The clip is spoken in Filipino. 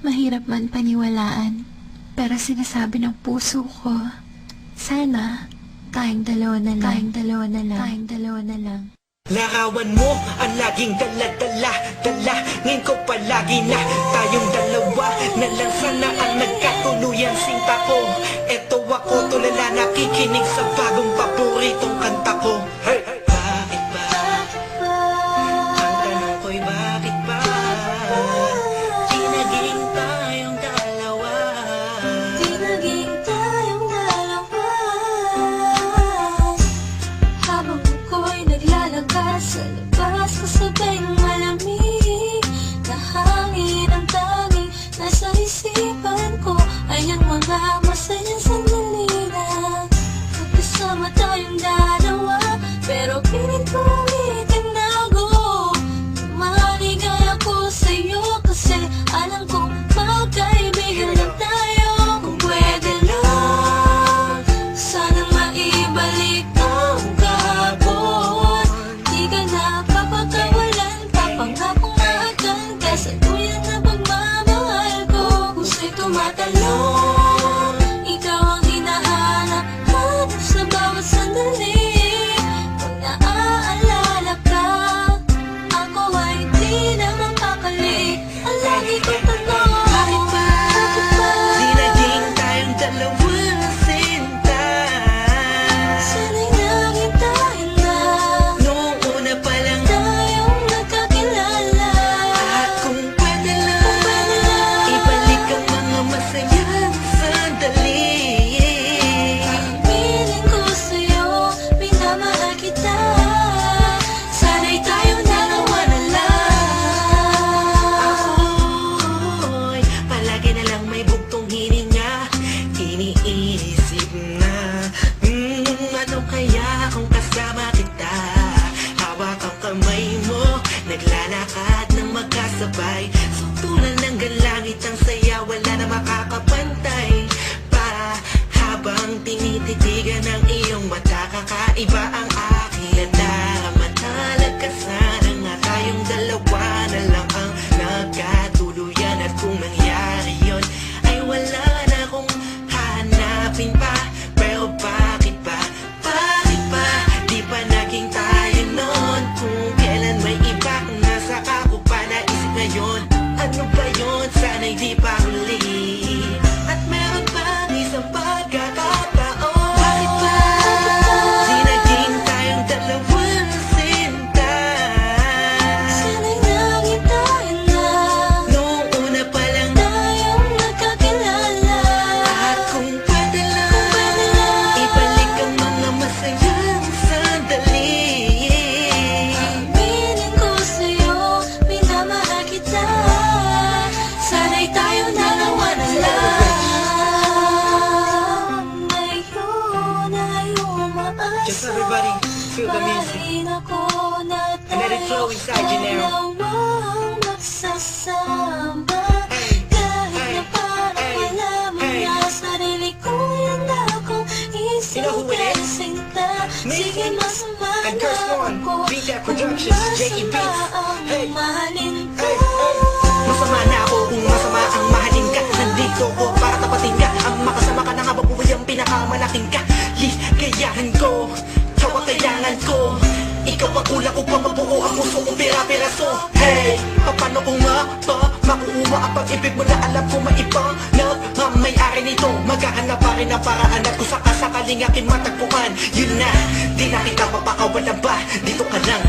Mahirap man paniwalaan, pero sinasabi ng puso ko, sana tayong dalawa na lang, tayong dalawa na lang, tayong dalawa na lang. Larawan mo ang laging dala-dala, dala. Ngayon ko palagi na tayong dalawa na lang sana ang nagkatuluyan sinta ko. Eto ako tulala nakikinig sa bagong paboritong kanta ko. Hey! Bakit ba? Ang tanong ko'y bakit ba? Di naging tayong dalawa. Di naging tayong dalawa. Habang ako'y naglalakad sa labas, kasabay ng malamig na hangin, ang tanging nasa isipan ko ay ang mga masayang sandali na magkasama tayong dalawa. Pero pilit kong itinago, maligay ako sa'yo kasi alam kong magkaibigan na tayo. Kung pwede lang, sana maibalik ang kahapon. Di ka na papakawalan, papangakong akan kasaluyan na pagmamahal ko. Puso'y tumatalon, ikaw ang hinahanap, hanap sa bawat sandali. Pag naaalala ka, ako ay di na mapapalik. Ang lagi kong tanong, bakit ba? Bakit ba? Di naging tayong dalawa sinta. Sana'y naging tayo na Noong una pa lang tayong nagkakilala. at kung pwede lang, ibalik ang mga masayang sandali. Piling ko sa'yo, minamahal kita. Sana'y tayong dalawa na lang. Ako'y palagi na lang may bugtong hininga. Iniisip na ano kaya kung kasama kita. Hawak ang kamay mo, naglalakad ng magkasabay. Suntulan ng galangit ang saya, wala na makakapantay pa. Habang tinititigan ng iyong mata, kakaiba ang aking nararamdaman. Talagkasan nga tayong dalawa na lang ang nagkatuluyan. At kung nangyari yun, ay wala na akong hahanapin pa. Pero bakit ba? Bakit ba? Di pa naging tayo noon. Kung kailan may iba, nasa ako pa naisip ngayon. Ano ba yun? Sana'y di pa huli. At meron pang isang pagkakataon. Bakit ba? Di naging tayong dalawa sinta. Sana'y naging tayo na Noong una pa lang tayong nagkakilala. at kung pwede lang, ibalik ang mga masayang sandali. Piling ko sa'yo, minamahal kita. Sana'y tayong dalawa na lang. Ngayon ay umaasa. Just everybody feel the music. Mahalin ako na And let it flow inside you now. dalawang magsasama. Hey, Kahit hey, na parang hey, wala mo hey. na sarili ko, yan akong You know who it is? sinta. Me Sige, masama and na Curse One, ako. Beat That Productions, Kung J.E. Beats. masama ang Hey, mahalin ko. hey, hey. Masama na ako kung masama ang mahalin ka. Nandito ko para tapatin ka. Ang makasama ka na nga babuhay ang pinakamalaking ka. Ligayahan ko, tawag kailangan ko. Ikaw ang kulang upang mabuo ang puso kong pira-piraso. Hey, paano ko nga ba makuha ang pag-ibig mo na alam ko maiba na may-ari nito? Maghahanap pa rin ang paraan at kung sakasakaling aking matagpuan. Yun na, di na kita mapakawalan ba? Dito ka lang,